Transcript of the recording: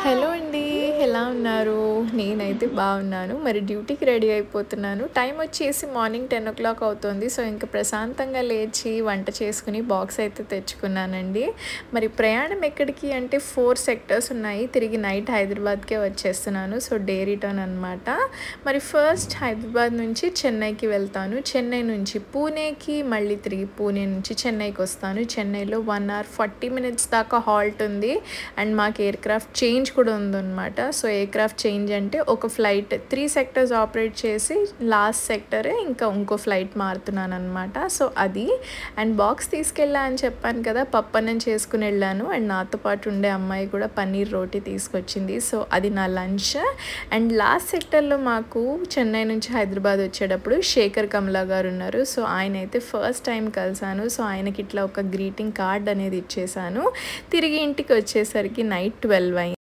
Hello అండి. ఎలా ఉన్నారు? నేనైతే బాగున్నాను. మరి డ్యూటీకి రెడీ అయిపోతున్నాను. టైం వచ్చేసి మార్నింగ్ 10:00 అవుతుంది. సో, ఇంక ప్రశాంతంగా లేచి వంట చేసుకుని బాక్స్ అయితే తెచ్చుకున్నానండి. మరి ప్రయాణం ఎక్కడికి అంటే 4 సెక్టర్స్ ఉన్నాయి. తిరిగి నైట్ హైదరాబాద్‌కే వచ్చేస్తున్నాను. సో, డే రిటర్న్ అనమాట. మరి ఫస్ట్ హైదరాబాద్ నుంచి చెన్నైకి వెళ్తాను. చెన్నై నుంచి పూణేకి, మళ్ళీ తిరిగి పూణే నుంచి చెన్నైకి వస్తాను. చెన్నైలో 1 అవర్ 40 మినిట్స్ దాకా హాల్ట్ ఉంది. అండ్ మాకు ఎయిర్‌క్రాఫ్ట్ చేంజ్ కూడా ఉందన్నమాట. సో, ఎయిర్‌క్రాఫ్ట్ చేంజ్ అంటే ఒక ఫ్లైట్ 3 సెక్టర్స్ ఆపరేట్ చేసి లాస్ట్ సెక్టరే ఇంకా ఇంకో ఫ్లైట్ మారుతున్నానన్నమాట. సో, అది అండ్ బాక్స్ తీసుకెళ్ళా అని చెప్పాను కదా! పప్పన్నం చేసుకుని వెళ్ళాను. అండ్ నాతో పాటు ఉండే అమ్మాయి కూడా పన్నీర్ రోటీ తీసుకొచ్చింది. సో, అది నా లంచ్. అండ్ లాస్ట్ సెక్టర్లో మాకు చెన్నై నుంచి హైదరాబాద్ వచ్చేటప్పుడు శేఖర్ కమలా గారు ఉన్నారు. సో, ఆయనైతే ఫస్ట్ టైం కలిసాను. సో, ఆయనకి ఇట్లా ఒక గ్రీటింగ్ కార్డ్ అనేది ఇచ్చేసాను. తిరిగి ఇంటికి వచ్చేసరికి నైట్ 12 అయింది.